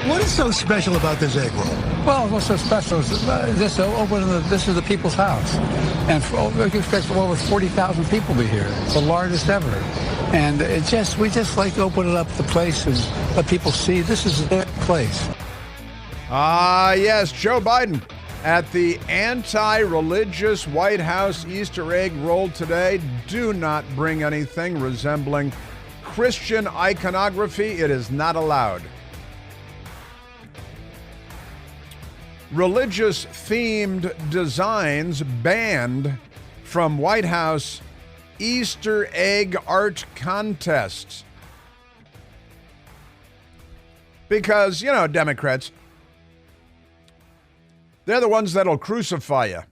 What is so special about this egg roll? Well, what's so special is this is the people's house. And we expect over 40,000 people to be here. It's the largest ever. And we just like to open it up the place and let people see this is their place. Yes, Joe Biden at the anti-religious White House Easter egg roll today. Do not bring anything resembling Christian iconography. It is not allowed. Religious-themed designs banned from White House Easter egg art contests. Because, Democrats, they're the ones that'll crucify you.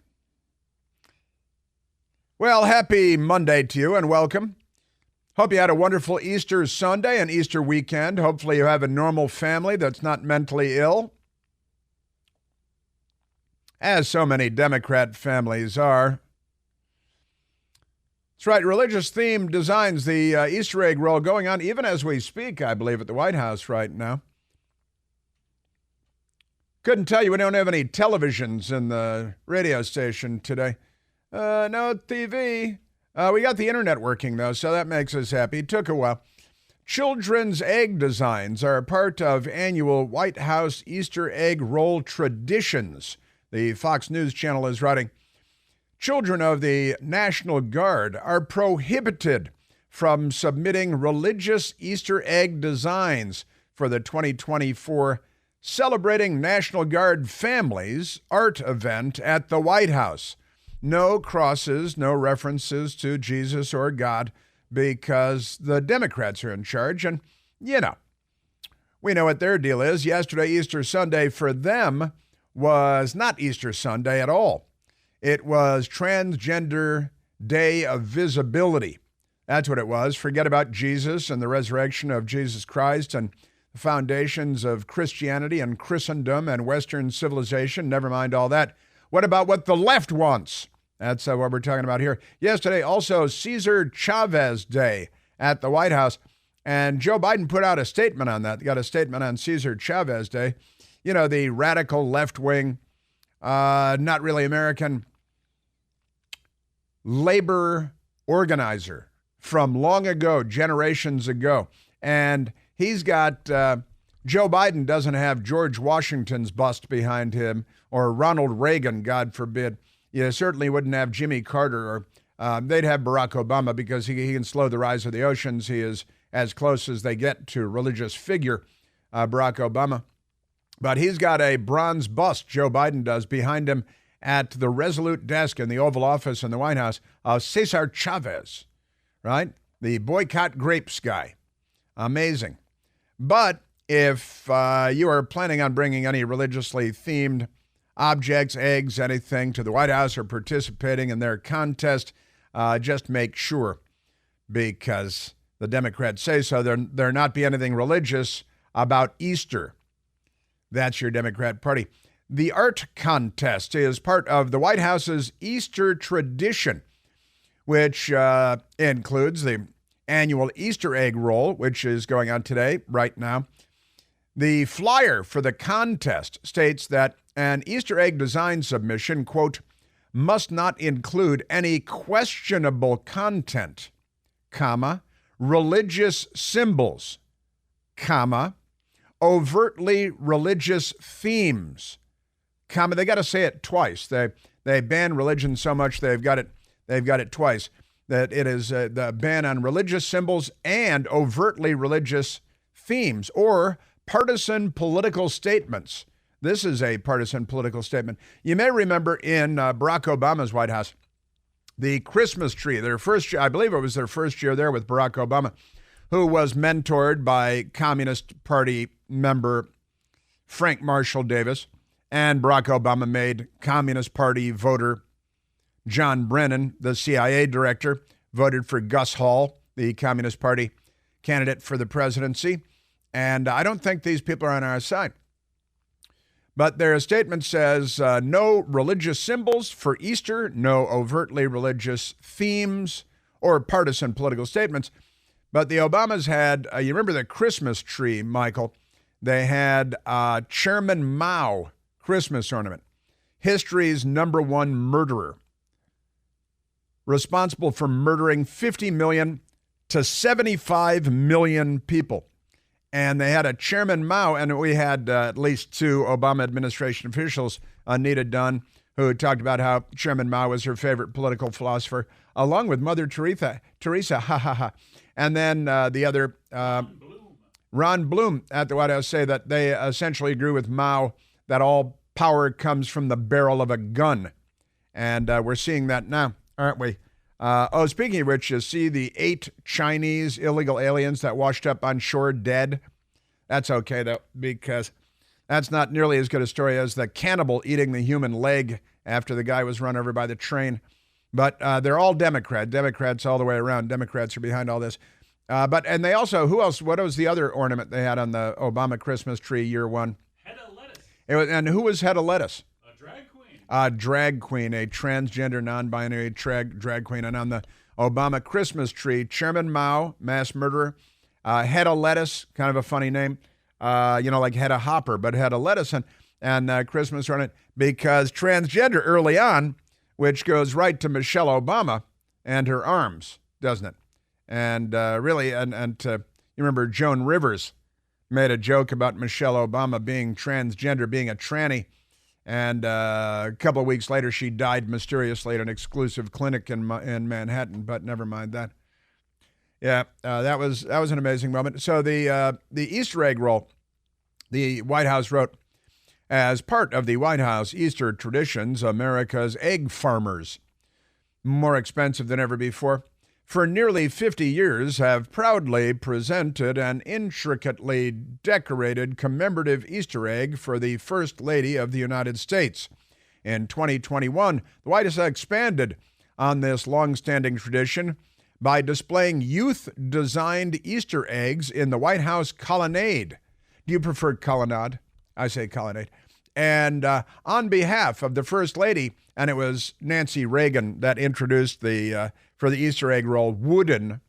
Well, happy Monday to you and welcome. Hope you had a wonderful Easter Sunday and Easter weekend. Hopefully you have a normal family that's not mentally ill, as so many Democrat families are. That's right, religious-themed designs, the Easter egg roll going on even as we speak, I believe, at the White House right now. Couldn't tell you, we don't have any televisions in the radio station today. No TV. We got the internet working, though, so that makes us happy. It took a while. Children's egg designs are part of annual White House Easter egg roll traditions. The Fox News Channel is writing, children of the National Guard are prohibited from submitting religious Easter egg designs for the 2024 Celebrating National Guard Families art event at the White House. No crosses, no references to Jesus or God, because the Democrats are in charge. And, we know what their deal is. Yesterday, Easter Sunday, for them, was not Easter Sunday at all. It was Transgender Day of Visibility. That's what it was. Forget about Jesus and the resurrection of Jesus Christ and the foundations of Christianity and Christendom and Western civilization. Never mind all that. What about what the left wants? That's what we're talking about here. Yesterday, also Cesar Chavez Day at the White House. And Joe Biden put out a statement on that. He got a statement on Cesar Chavez Day. The radical left-wing, not really American, labor organizer from long ago, generations ago. And he's got, Joe Biden doesn't have George Washington's bust behind him or Ronald Reagan, God forbid. You certainly wouldn't have Jimmy Carter or they'd have Barack Obama because he can slow the rise of the oceans. He is as close as they get to religious figure, Barack Obama. But he's got a bronze bust, Joe Biden does, behind him at the resolute desk in the Oval Office in the White House of Cesar Chavez, right? The boycott grapes guy. Amazing. But if you are planning on bringing any religiously themed objects, eggs, anything to the White House or participating in their contest, just make sure, because the Democrats say so, there not be anything religious about Easter. That's your Democrat Party. The art contest is part of the White House's Easter tradition, which includes the annual Easter egg roll, which is going on today, right now. The flyer for the contest states that an Easter egg design submission, quote, must not include any questionable content, comma, religious symbols, comma, overtly religious themes, comma. They got to say it twice. They ban religion so much they've got it twice. That it is the ban on religious symbols and overtly religious themes or partisan political statements. This is a partisan political statement. You may remember in Barack Obama's White House, the Christmas tree, I believe it was their first year there with Barack Obama, who was mentored by Communist Party member Frank Marshall Davis, and Barack Obama made Communist Party voter John Brennan, the CIA director, voted for Gus Hall, the Communist Party candidate for the presidency. And I don't think these people are on our side. But their statement says no religious symbols for Easter, no overtly religious themes or partisan political statements. But the Obamas had, you remember the Christmas tree, Michael? They had Chairman Mao Christmas ornament, history's #1 murderer, responsible for murdering 50 million to 75 million people. And they had a Chairman Mao, and we had at least 2 Obama administration officials, Anita Dunn, who talked about how Chairman Mao was her favorite political philosopher, along with Mother Teresa, ha ha ha. And then the other, Ron Bloom at the White House, say that they essentially agree with Mao that all power comes from the barrel of a gun. And we're seeing that now, aren't we? Speaking of which, you see the 8 Chinese illegal aliens that washed up on shore dead? That's okay, though, because that's not nearly as good a story as the cannibal eating the human leg after the guy was run over by the train. But they're all Democrats all the way around. Democrats are behind all this. And they also, who else? What was the other ornament they had on the Obama Christmas tree year 1? Head of lettuce. And who was head of lettuce? A drag queen. A drag queen, a transgender, non-binary drag queen. And on the Obama Christmas tree, Chairman Mao, mass murderer, head of lettuce, kind of a funny name, like head of hopper, but head of lettuce, and Christmas ornament, because transgender early on, which goes right to Michelle Obama and her arms, doesn't it? And really, you remember Joan Rivers made a joke about Michelle Obama being transgender, being a tranny, and a couple of weeks later she died mysteriously at an exclusive clinic in Manhattan. But never mind that. Yeah, that was an amazing moment. So the Easter egg roll, the White House wrote, as part of the White House Easter traditions, America's egg farmers, more expensive than ever before, for nearly 50 years have proudly presented an intricately decorated commemorative Easter egg for the First Lady of the United States. In 2021, the White House expanded on this long-standing tradition by displaying youth-designed Easter eggs in the White House colonnade. Do you prefer colonnade? I say colonnade. And on behalf of the First Lady, and it was Nancy Reagan that introduced for the Easter egg roll, wooden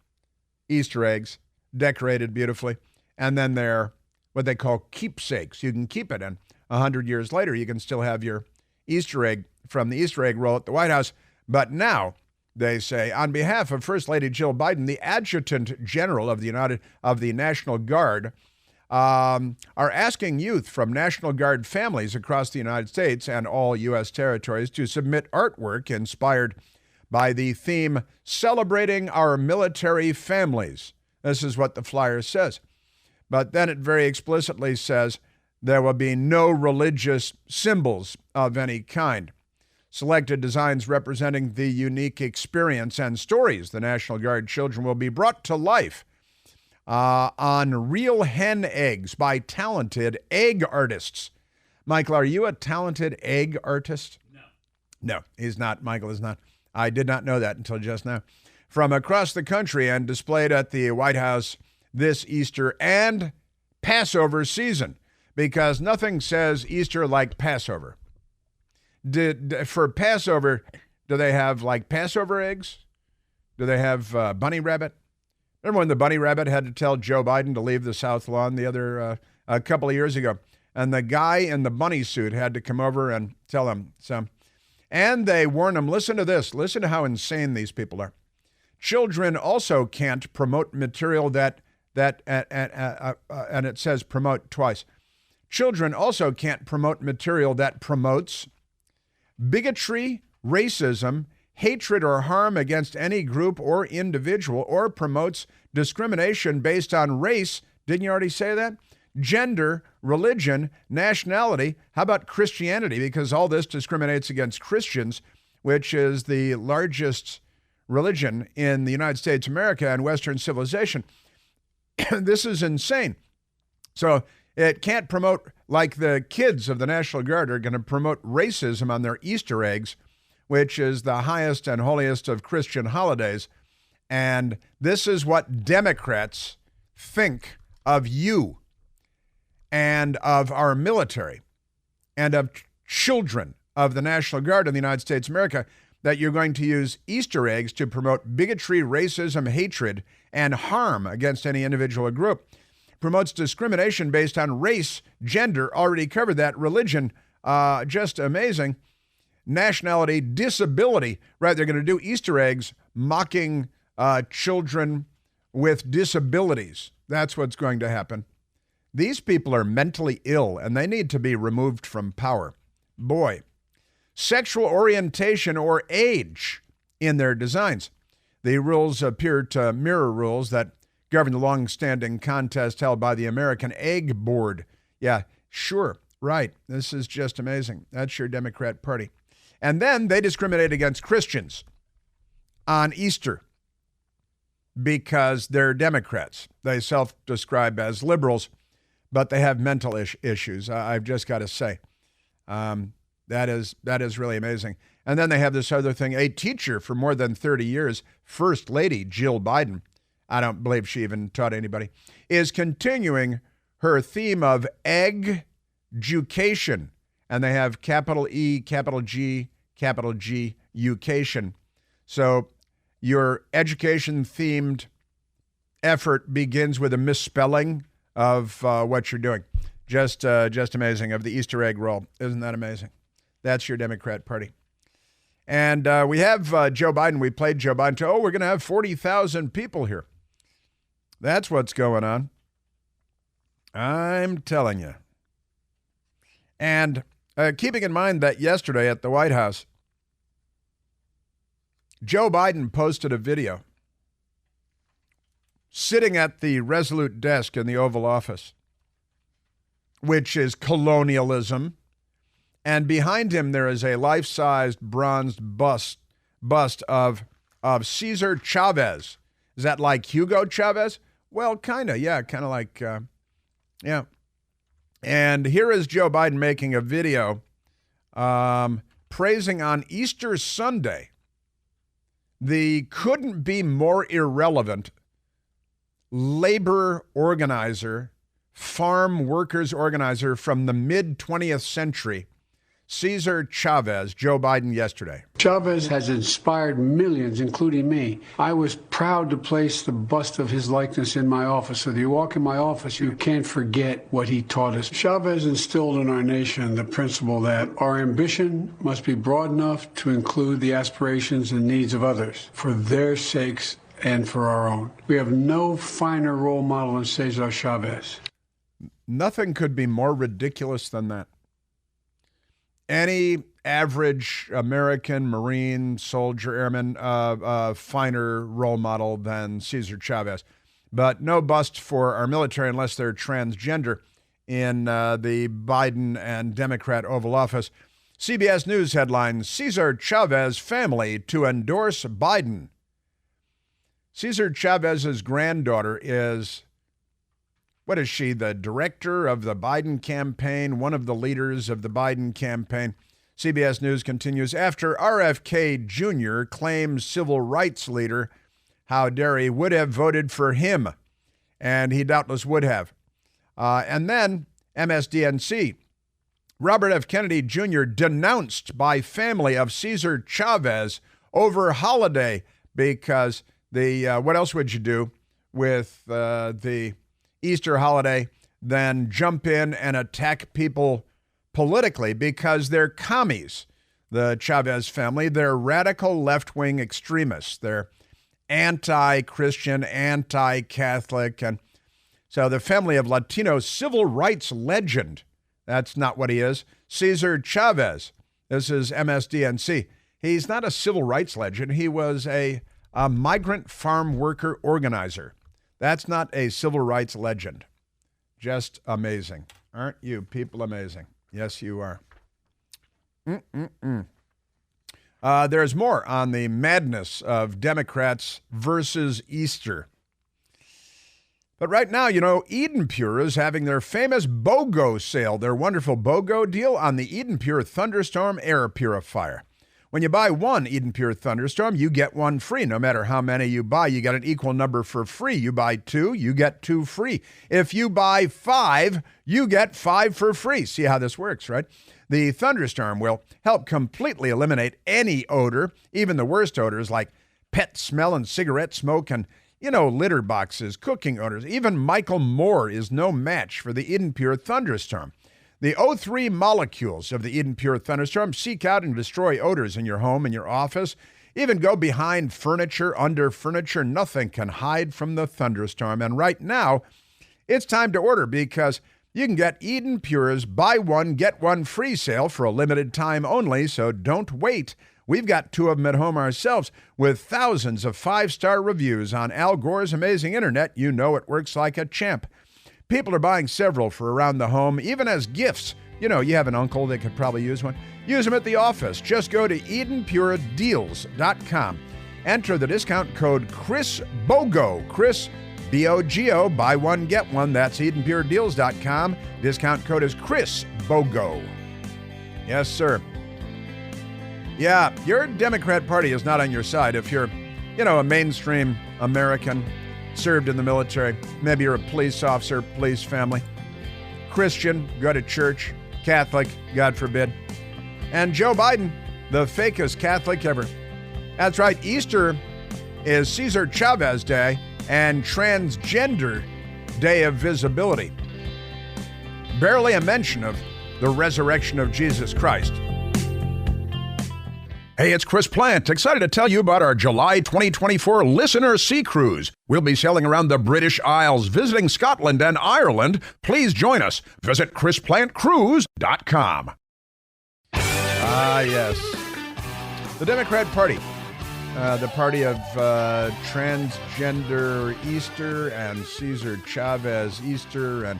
Easter eggs, decorated beautifully. And then they're what they call keepsakes. You can keep it, and 100 years later, you can still have your Easter egg from the Easter egg roll at the White House. But now, they say, on behalf of First Lady Jill Biden, the Adjutant General of the National Guard, are asking youth from National Guard families across the United States and all U.S. territories to submit artwork inspired by the theme, Celebrating Our Military Families. This is what the flyer says. But then it very explicitly says there will be no religious symbols of any kind. Selected designs representing the unique experience and stories the National Guard children will be brought to life on real hen eggs by talented egg artists. Michael, are you a talented egg artist? No. No, he's not. Michael is not. I did not know that until just now. From across the country and displayed at the White House this Easter and Passover season, because nothing says Easter like Passover. For Passover, do they have like Passover eggs? Do they have bunny rabbit? Remember when the bunny rabbit had to tell Joe Biden to leave the South Lawn a couple of years ago, and the guy in the bunny suit had to come over and tell him some. And they warn him, listen to this, listen to how insane these people are. Children also can't promote material and it says promote twice. Children also can't promote material that promotes bigotry, racism, hatred or harm against any group or individual, or promotes discrimination based on race. Didn't you already say that? Gender, religion, nationality. How about Christianity? Because all this discriminates against Christians, which is the largest religion in the United States of America and Western civilization. This is insane. So it can't promote, like the kids of the National Guard are going to promote racism on their Easter eggs, which is the highest and holiest of Christian holidays. And this is what Democrats think of you and of our military and of children of the National Guard in the United States of America, that you're going to use Easter eggs to promote bigotry, racism, hatred, and harm against any individual or group. promotes discrimination based on race, gender, already covered that, religion, just amazing, nationality, disability, right? They're going to do Easter eggs mocking children with disabilities. That's what's going to happen. These people are mentally ill, and they need to be removed from power. Boy. Sexual orientation or age in their designs. The rules appear to mirror rules that govern the long-standing contest held by the American Egg Board. Yeah, sure, right. This is just amazing. That's your Democrat Party. And then they discriminate against Christians on Easter because they're Democrats. They self-describe as liberals, but they have mental issues, I've just got to say. That is really amazing. And then they have this other thing. A teacher for more than 30 years, First Lady Jill Biden, I don't believe she even taught anybody, is continuing her theme of egg-jucation. And they have capital E, capital G, education. So your education-themed effort begins with a misspelling of what you're doing. Just amazing. Of the Easter egg roll. Isn't that amazing? That's your Democrat Party. And we have Joe Biden. We played Joe Biden. We're going to have 40,000 people here. That's what's going on. I'm telling you. And keeping in mind that yesterday at the White House, Joe Biden posted a video sitting at the Resolute desk in the Oval Office, which is colonialism. And behind him, there is a life-sized bronzed bust of Cesar Chavez. Is that like Hugo Chavez? Well, kind of, yeah, kind of like, yeah. And here is Joe Biden making a video praising on Easter Sunday the couldn't be more irrelevant labor organizer, farm workers organizer from the mid-20th century, Cesar Chavez, Joe Biden yesterday. Chavez has inspired millions, including me. I was proud to place the bust of his likeness in my office. So if you walk in my office, you can't forget what he taught us. Chavez instilled in our nation the principle that our ambition must be broad enough to include the aspirations and needs of others for their sakes and for our own. We have no finer role model than Cesar Chavez. Nothing could be more ridiculous than that. Any average American Marine, soldier, airman, finer role model than Cesar Chavez. But no bust for our military unless they're transgender in the Biden and Democrat Oval Office. CBS News headline, Cesar Chavez family to endorse Biden. Cesar Chavez's granddaughter is... what is she, the director of the Biden campaign, one of the leaders of the Biden campaign? CBS News continues, after RFK Jr. claims civil rights leader, how dare he, would have voted for him. And he doubtless would have. And then MSDNC, Robert F. Kennedy Jr. denounced by family of Cesar Chavez over holiday because what else would you do with the Easter holiday than jump in and attack people politically because they're commies, the Chavez family. They're radical left-wing extremists. They're anti-Christian, anti-Catholic. And so the family of Latino civil rights legend, that's not what he is, Cesar Chavez. This is MSDNC. He's not a civil rights legend. He was a migrant farm worker organizer. That's not a civil rights legend. Just amazing. Aren't you people amazing? Yes, you are. There's more on the madness of Democrats versus Easter. But right now, Eden Pure is having their famous BOGO sale, their wonderful BOGO deal on the Eden Pure Thunderstorm air purifier. When you buy one Eden Pure Thunderstorm, you get one free. No matter how many you buy, you get an equal number for free. You buy two, you get two free. If you buy 5, you get 5 for free. See how this works, right? The Thunderstorm will help completely eliminate any odor, even the worst odors like pet smell and cigarette smoke, and litter boxes, cooking odors. Even Michael Moore is no match for the Eden Pure thunderstorm. The O3 molecules of the Eden Pure thunderstorm seek out and destroy odors in your home and your office. Even go behind furniture, under furniture. Nothing can hide from the thunderstorm. And right now, it's time to order because you can get Eden Pure's buy one, get one free sale for a limited time only, so don't wait. We've got 2 of them at home ourselves with thousands of 5-star reviews on Al Gore's amazing internet. You know it works like a champ. People are buying several for around the home, even as gifts. You have an uncle that could probably use one. Use them at the office. Just go to EdenPureDeals.com. Enter the discount code ChrisBogo. Chris, B-O-G-O. Buy one, get one. That's EdenPureDeals.com. Discount code is ChrisBogo. Yes, sir. Yeah, your Democrat Party is not on your side. If you're, a mainstream American, served in the military, maybe you're a police officer, police family, Christian, go to church, Catholic, God forbid. And Joe Biden, the fakest Catholic ever. That's right, Easter is Cesar Chavez Day and Transgender Day of Visibility. Barely a mention of the resurrection of Jesus Christ. Hey, it's Chris Plant, excited to tell you about our July 2024 Listener Sea Cruise. We'll be sailing around the British Isles, visiting Scotland and Ireland. Please join us. Visit ChrisPlantCruise.com. Yes. The Democrat Party. The party of transgender Easter and Cesar Chavez Easter. And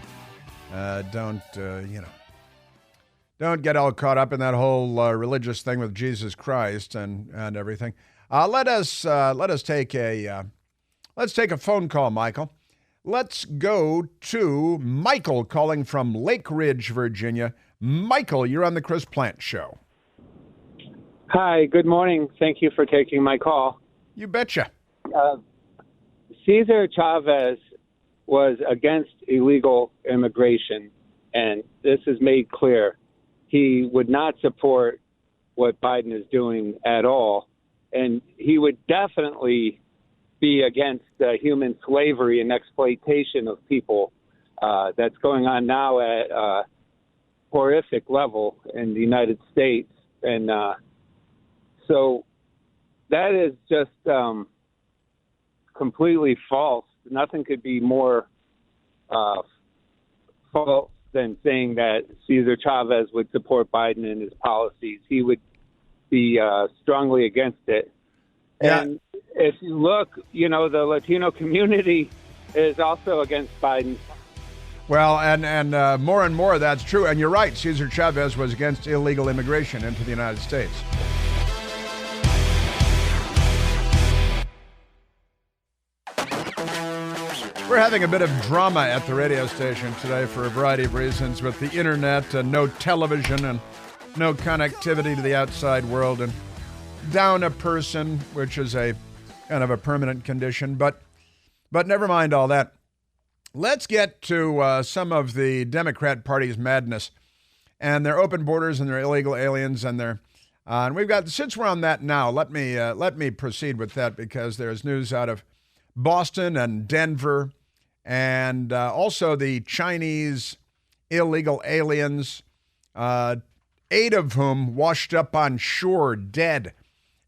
don't get all caught up in that whole religious thing with Jesus Christ and everything. Let's take a phone call, Michael. Let's go to Michael calling from Lake Ridge, Virginia. Michael, you're on the Chris Plant Show. Hi, good morning. Thank you for taking my call. You betcha. Cesar Chavez was against illegal immigration, and this is made clear. He would not support what Biden is doing at all, and he would definitely be against human slavery and exploitation of people that's going on now at a horrific level in the United States. And so that is just completely false. Nothing could be more false than saying that Cesar Chavez would support Biden and his policies. He would be strongly against it. Yeah. And if you look, the Latino community is also against Biden. Well, and more and more that's true. And you're right, Cesar Chavez was against illegal immigration into the United States. We're having a bit of drama at the radio station today for a variety of reasons with the internet and no television and no connectivity to the outside world and down a person, which is a kind of a permanent condition. But never mind all that. Let's get to some of the Democrat Party's madness and their open borders and their illegal aliens and their and we've got, since we're on that now, let me proceed with that because there's news out of Boston and Denver and also the Chinese illegal aliens, 8 of whom washed up on shore dead.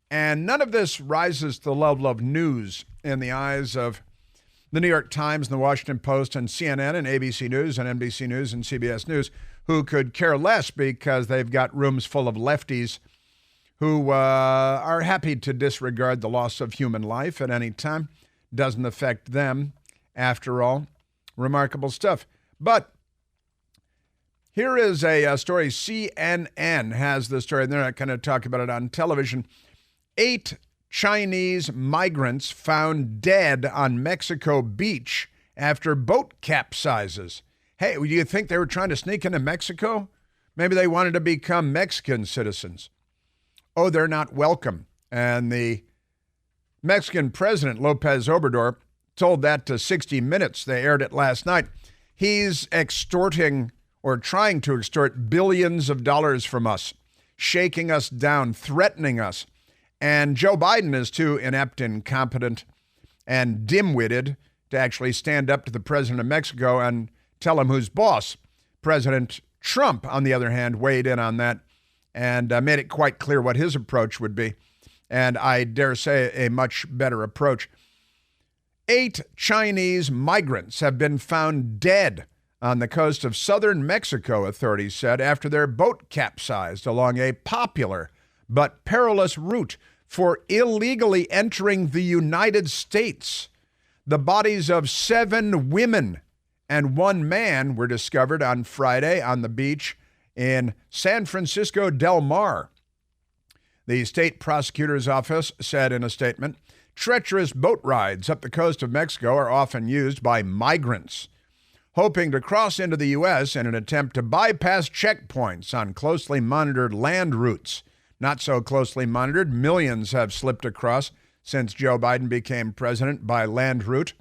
And none of this rises to the level of news in the eyes of the New York Times and the Washington Post and CNN and ABC News and NBC News and CBS News, who could care less because they've got rooms full of lefties who are happy to disregard the loss of human life at any time. Doesn't affect them, after all. Remarkable stuff. But here is a story. CNN has the story, and they're not going to talk about it on television. 8 Chinese migrants found dead on Mexico beach after boat capsizes. Hey, do you think they were trying to sneak into Mexico? Maybe they wanted to become Mexican citizens. Oh, they're not welcome. And the Mexican president, Lopez Obrador, told that to 60 Minutes. They aired it last night. He's extorting or trying to extort billions of dollars from us, shaking us down, threatening us. And Joe Biden is too inept, incompetent, and dim-witted to actually stand up to the president of Mexico and tell him who's boss. President Trump, on the other hand, weighed in on that and made it quite clear what his approach would be. And I dare say a much better approach. 8 Chinese migrants have been found dead on the coast of southern Mexico, authorities said, after their boat capsized along a popular but perilous route for illegally entering the United States. The bodies of 7 women and 1 man were discovered on Friday on the beach in San Francisco del Mar. The state prosecutor's office said in a statement, treacherous boat rides up the coast of Mexico are often used by migrants hoping to cross into the U.S. in an attempt to bypass checkpoints on closely monitored land routes. Not so closely monitored, millions have slipped across since Joe Biden became president by land route.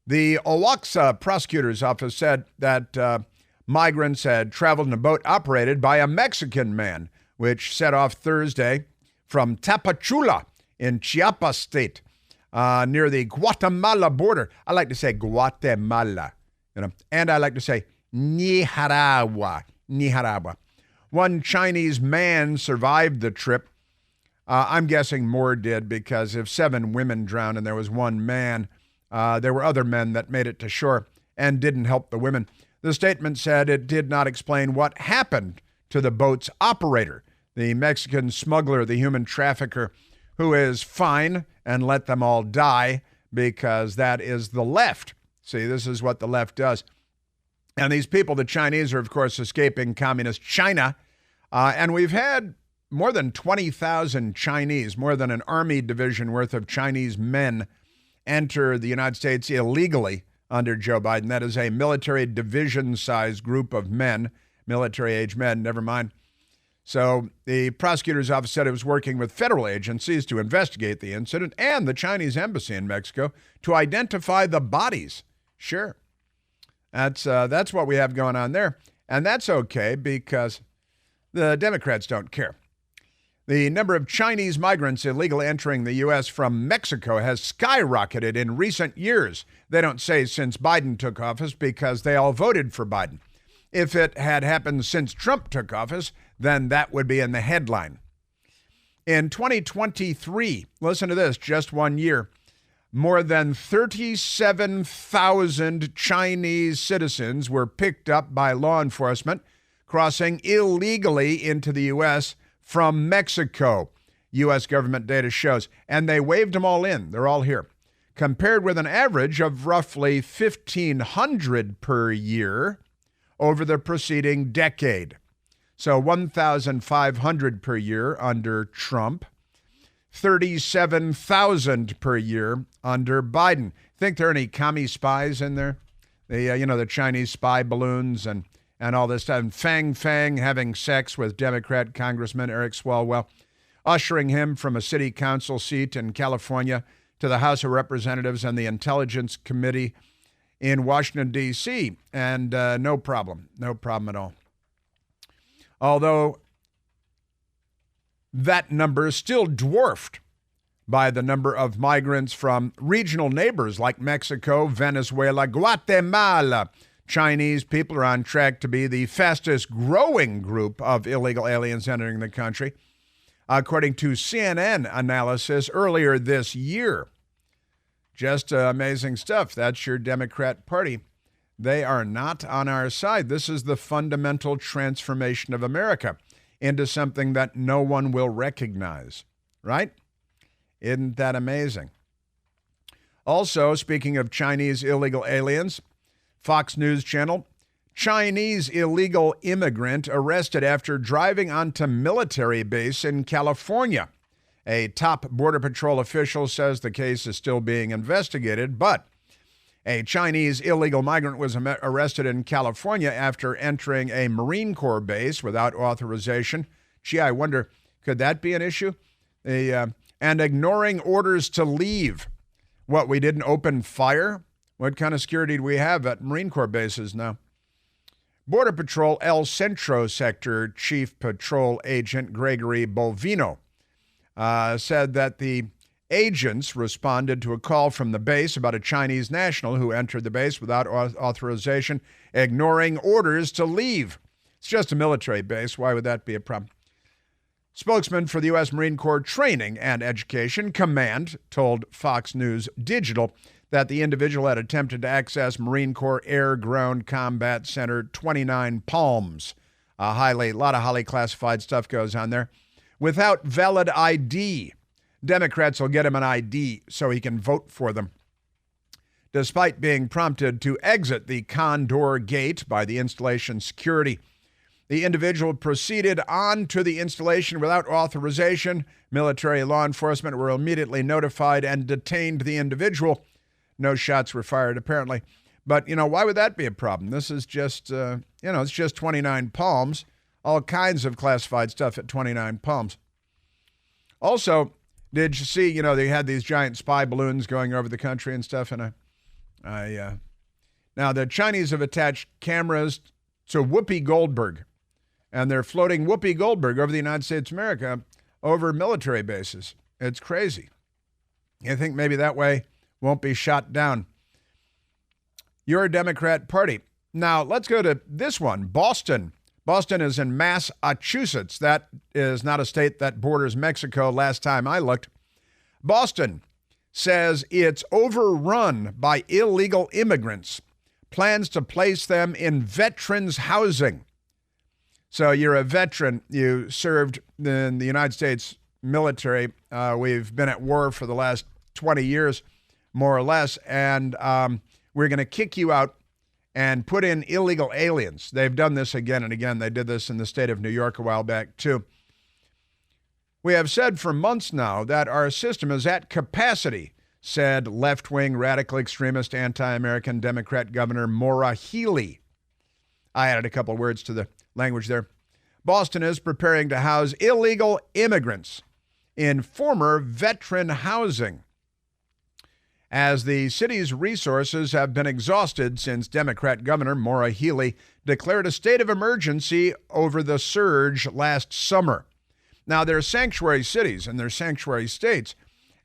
The Oaxaca prosecutor's office said that migrants had traveled in a boat operated by a Mexican man, which set off Thursday from Tapachula in Chiapas State, near the Guatemala border. I like to say Guatemala, and I like to say Nicaragua. One Chinese man survived the trip. I'm guessing more did, because if 7 women drowned and there was 1 man, there were other men that made it to shore and didn't help the women. The statement said it did not explain what happened to the boat's operator, the Mexican smuggler, the human trafficker, who is fine and let them all die, because that is the left. See, this is what the left does. And these people, the Chinese, are, of course, escaping communist China. And we've had more than 20,000 Chinese, more than an army division worth of Chinese men enter the United States illegally under Joe Biden. That is a military division-sized group of men, military-age men, never mind. So the prosecutor's office said it was working with federal agencies to investigate the incident and the Chinese embassy in Mexico to identify the bodies. Sure. That's what we have going on there. And that's okay, because the Democrats don't care. The number of Chinese migrants illegally entering the U.S. from Mexico has skyrocketed in recent years. They don't say since Biden took office, because they all voted for Biden. If it had happened since Trump took office, then that would be in the headline. In 2023, listen to this, just 1 year, more than 37,000 Chinese citizens were picked up by law enforcement crossing illegally into the U.S. from Mexico, U.S. government data shows. And they waved them all in. They're all here. Compared with an average of roughly 1,500 per year over the preceding decade. So 1,500 per year under Trump, 37,000 per year under Biden. Think there are any commie spies in there? The Chinese spy balloons and all this stuff. And Fang having sex with Democrat Congressman Eric Swalwell, ushering him from a city council seat in California to the House of Representatives and the Intelligence Committee in Washington, D.C., and no problem at all. Although that number is still dwarfed by the number of migrants from regional neighbors like Mexico, Venezuela, Guatemala. Chinese people are on track to be the fastest growing group of illegal aliens entering the country, according to CNN analysis earlier this year. Just amazing stuff. That's your Democrat Party. They are not on our side. This is the fundamental transformation of America into something that no one will recognize, right? Isn't that amazing? Also, speaking of Chinese illegal aliens, Fox News Channel, Chinese illegal immigrant arrested after driving onto military base in California. A top Border Patrol official says the case is still being investigated, but a Chinese illegal migrant was arrested in California after entering a Marine Corps base without authorization. Gee, I wonder, could that be an issue? And ignoring orders to leave. What, we didn't open fire? What kind of security do we have at Marine Corps bases now? Border Patrol El Centro Sector Chief Patrol Agent Gregory Bovino said that the agents responded to a call from the base about a Chinese national who entered the base without authorization, ignoring orders to leave. It's just a military base. Why would that be a problem? Spokesman for the U.S. Marine Corps Training and Education Command told Fox News Digital that the individual had attempted to access Marine Corps Air-Ground Combat Center 29 Palms. A lot of highly classified stuff goes on there. Without valid ID. Democrats will get him an ID so he can vote for them. Despite being prompted to exit the Condor Gate by the installation security, the individual proceeded on to the installation without authorization. Military law enforcement were immediately notified and detained the individual. No shots were fired, apparently. But, why would that be a problem? This is just, it's just 29 Palms. All kinds of classified stuff at 29 Palms. Also, did you see, they had these giant spy balloons going over the country and stuff? And now the Chinese have attached cameras to Whoopi Goldberg. And they're floating Whoopi Goldberg over the United States of America over military bases. It's crazy. You think maybe that way won't be shot down. Your Democrat Party. Now, let's go to this one, Boston. Boston is in Massachusetts. That is not a state that borders Mexico last time I looked. Boston says it's overrun by illegal immigrants, plans to place them in veterans' housing. So you're a veteran. You served in the United States military. We've been at war for the last 20 years, more or less, and we're going to kick you out and put in illegal aliens. They've done this again and again. They did this in the state of New York a while back, too. We have said for months now that our system is at capacity, said left-wing, radical extremist, anti-American Democrat Governor Maura Healey. I added a couple of words to the language there. Boston is preparing to house illegal immigrants in former veteran housing, as the city's resources have been exhausted since Democrat Governor Maura Healey declared a state of emergency over the surge last summer. Now, there are sanctuary cities and there are sanctuary states,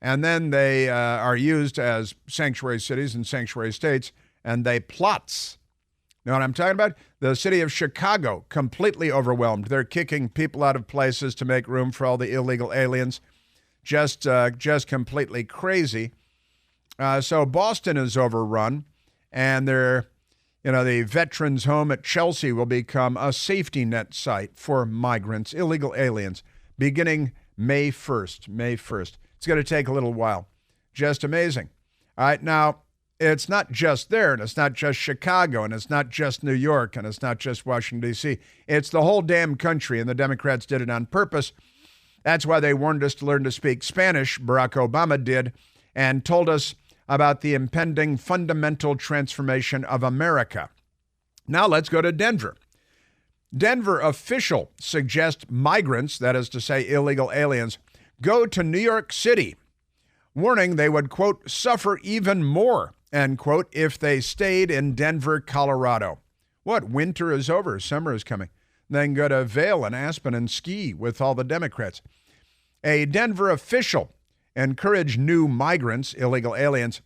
and then they are used as sanctuary cities and sanctuary states, and they plots. You know what I'm talking about? The city of Chicago, completely overwhelmed. They're kicking people out of places to make room for all the illegal aliens. Just completely crazy. So Boston is overrun, and the veterans home at Chelsea will become a safety net site for migrants, illegal aliens, beginning May 1st. May 1st. It's going to take a little while. Just amazing. All right, now, it's not just there, and it's not just Chicago, and it's not just New York, and it's not just Washington, D.C. It's the whole damn country, and the Democrats did it on purpose. That's why they warned us to learn to speak Spanish, Barack Obama did, and told us about the impending fundamental transformation of America. Now let's go to Denver. Denver official suggests migrants, that is to say illegal aliens, go to New York City, warning they would, quote, suffer even more, end quote, if they stayed in Denver, Colorado. What, winter is over, summer is coming. Then go to Vail and Aspen and ski with all the Democrats. A Denver official encouraged new migrants, illegal aliens,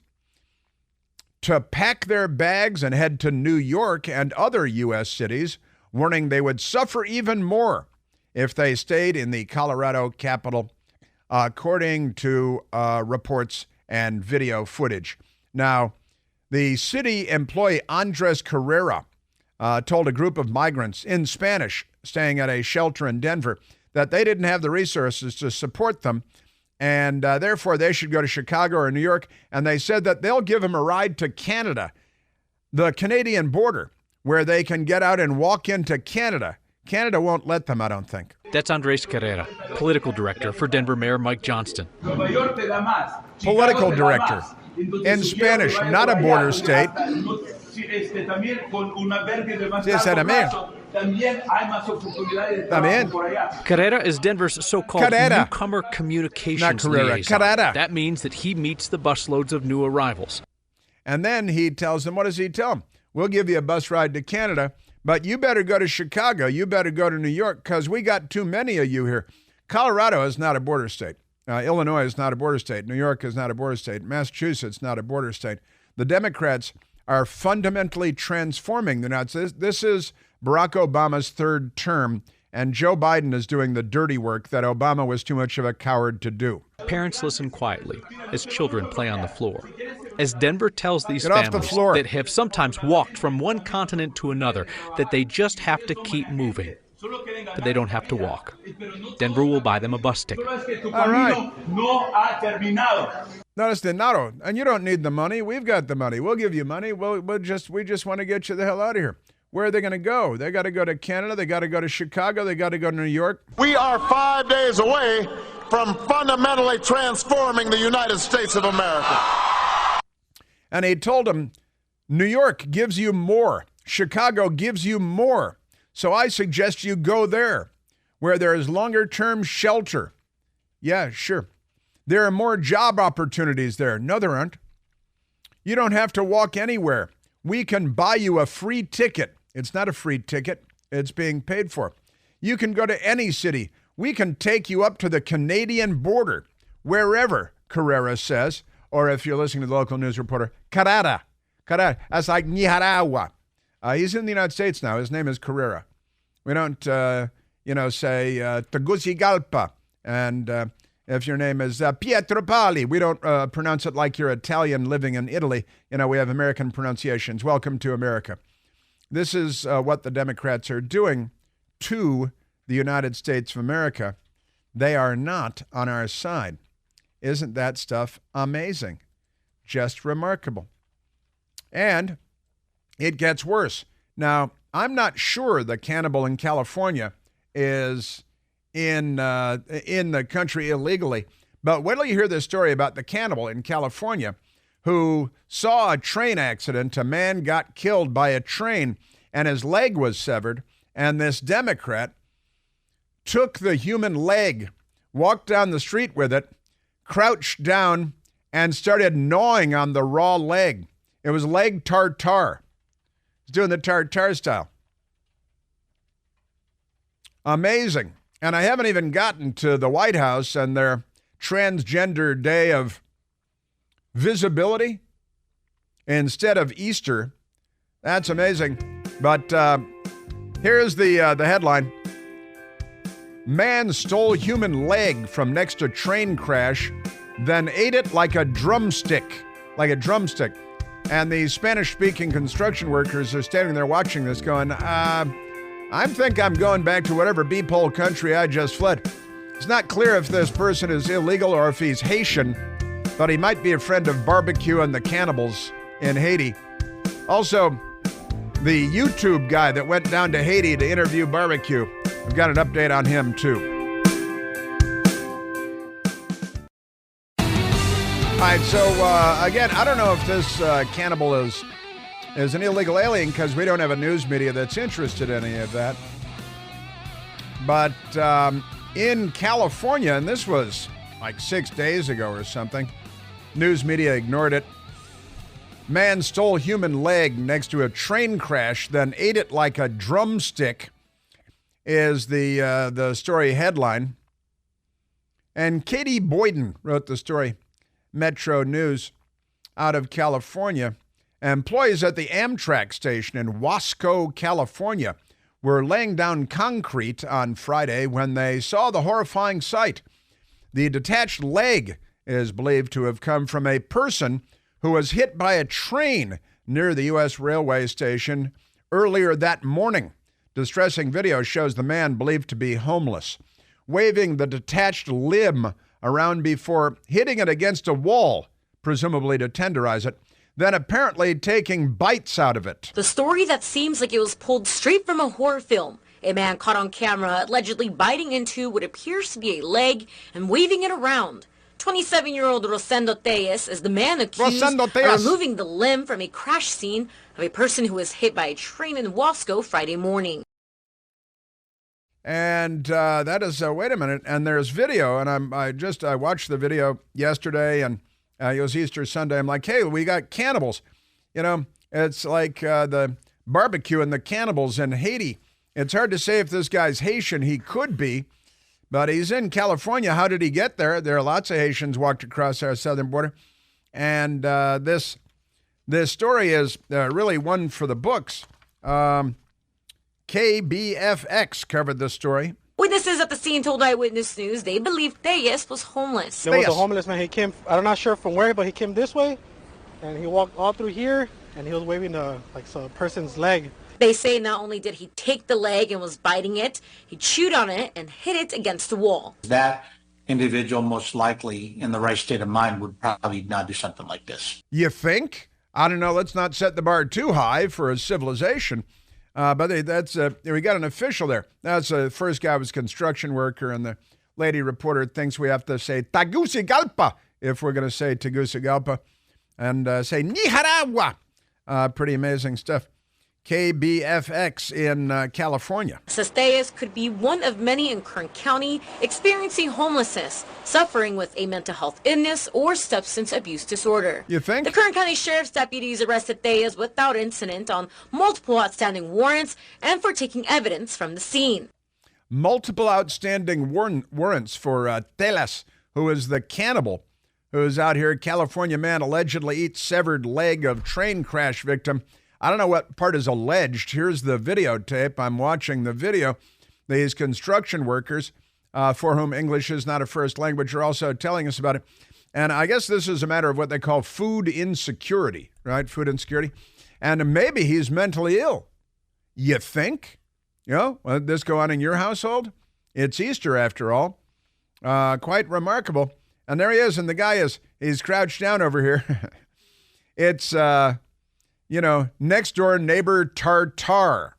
to pack their bags and head to New York and other U.S. cities, warning they would suffer even more if they stayed in the Colorado capital, according to reports and video footage. Now, the city employee Andres Carrera told a group of migrants in Spanish staying at a shelter in Denver that they didn't have the resources to support them, and therefore they should go to Chicago or New York, and they said that they'll give them a ride to Canada, the Canadian border, where they can get out and walk into Canada. Canada won't let them, I don't think. That's Andres Carrera, political director for Denver Mayor Mike Johnston. Political director. In Spanish, not a border state. Carrera is Denver's so-called newcomer communications liaison. That means that he meets the busloads of new arrivals. And then he tells them, what does he tell them? We'll give you a bus ride to Canada, but you better go to Chicago. You better go to New York because we got too many of you here. Colorado is not a border state. Illinois is not a border state. New York is not a border state. Massachusetts not a border state. The Democrats are fundamentally transforming the United States. This is Barack Obama's third term, and Joe Biden is doing the dirty work that Obama was too much of a coward to do. Parents listen quietly as children play on the floor. As Denver tells these families that have sometimes walked from one continent to another that they just have to keep moving. But they don't have to walk. Denver will buy them a bus ticket. All right. No es dinero. And you don't need the money. We've got the money. We'll give you money. We just want to get you the hell out of here. Where are they going to go? They got to go to Canada. They got to go to Chicago. They got to go to New York. We are 5 days away from fundamentally transforming the United States of America. And he told them, New York gives you more. Chicago gives you more. So I suggest you go there, where there is longer-term shelter. Yeah, sure. There are more job opportunities there. No, there aren't. You don't have to walk anywhere. We can buy you a free ticket. It's not a free ticket. It's being paid for. You can go to any city. We can take you up to the Canadian border, wherever, Carrera says. Or if you're listening to the local news reporter, Carrera. That's like Nicaragua. He's in the United States now. His name is Carrera. We don't, say Tegucigalpa. And if your name is Pietropoli, we don't pronounce it like you're Italian living in Italy. We have American pronunciations. Welcome to America. This is what the Democrats are doing to the United States of America. They are not on our side. Isn't that stuff amazing? Just remarkable. And it gets worse. Now, I'm not sure the cannibal in California is in the country illegally, but wait till you hear this story about the cannibal in California who saw a train accident. A man got killed by a train and his leg was severed, and this Democrat took the human leg, walked down the street with it, crouched down, and started gnawing on the raw leg. It was leg tartare. He's doing the tartare style. Amazing. And I haven't even gotten to the White House and their transgender day of visibility instead of Easter. That's amazing. But here's the headline. Man stole human leg from next to train crash, then ate it like a drumstick. And the Spanish-speaking construction workers are standing there watching this going, I think I'm going back to whatever beep-hole country I just fled. It's not clear if this person is illegal or if he's Haitian, but he might be a friend of barbecue and the cannibals in Haiti. Also, the YouTube guy that went down to Haiti to interview barbecue, I've got an update on him too. All right, so again, I don't know if this cannibal is an illegal alien because we don't have a news media that's interested in any of that. But in California, and this was like 6 days ago or something, news media ignored it. Man stole human leg next to a train crash, then ate it like a drumstick, is the story headline. And Katie Boyden wrote the story. Metro News out of California. Employees at the Amtrak station in Wasco, California, were laying down concrete on Friday when they saw the horrifying sight. The detached leg is believed to have come from a person who was hit by a train near the U.S. railway station earlier that morning. Distressing video shows the man, believed to be homeless, waving the detached limb around before hitting it against a wall, presumably to tenderize it, then apparently taking bites out of it. The story that seems like it was pulled straight from a horror film. A man caught on camera allegedly biting into what appears to be a leg and waving it around. 27-year-old Rosendo Tellez is the man accused of removing the limb from a crash scene of a person who was hit by a train in Wasco Friday morning. And that is, wait a minute, and there's video, and I watched the video yesterday, and it was Easter Sunday. I'm like, hey, we got cannibals. It's like the barbecue and the cannibals in Haiti. It's hard to say if this guy's Haitian. He could be, But he's in California. How did he get there? There are lots of Haitians walked across our southern border. And this story is really one for the books. KBFX covered this story. Witnesses at the scene told Eyewitness News they believe Tellez was homeless. There was a homeless man. He came, I'm not sure from where, but he came this way. And he walked all through here, and he was waving a person's leg. They say not only did he take the leg and was biting it, he chewed on it and hit it against the wall. That individual, most likely in the right state of mind, would probably not do something like this. You think? I don't know. Let's not set the bar too high for a civilization. But we got an official there. That's the first guy was a construction worker, and the lady reporter thinks we have to say Tegucigalpa if we're going to say Tegucigalpa, and say Nicaragua. Pretty amazing stuff. KBFX in California. Says Tellez could be one of many in Kern County experiencing homelessness, suffering with a mental health illness or substance abuse disorder. You think? The Kern County Sheriff's deputies arrested Tellez without incident on multiple outstanding warrants and for taking evidence from the scene. Multiple outstanding warrants for Tellez, who is the cannibal who is out here. California man allegedly eats severed leg of train crash victim. I don't know what part is alleged. Here's the videotape. I'm watching the video. These construction workers, for whom English is not a first language, are also telling us about it. And I guess this is a matter of what they call food insecurity, right? Food insecurity. And maybe he's mentally ill. You think? Will this go on in your household? It's Easter, after all. Quite remarkable. And there he is, and the guy he's crouched down over here. It's... next door neighbor Tartar.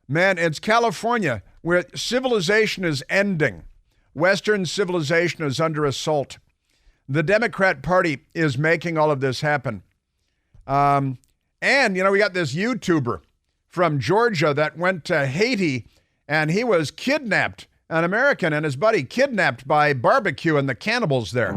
Man, it's California where civilization is ending. Western civilization is under assault. The Democrat Party is making all of this happen. And we got this YouTuber from Georgia that went to Haiti, and he was kidnapped, an American and his buddy kidnapped by barbecue and the cannibals there.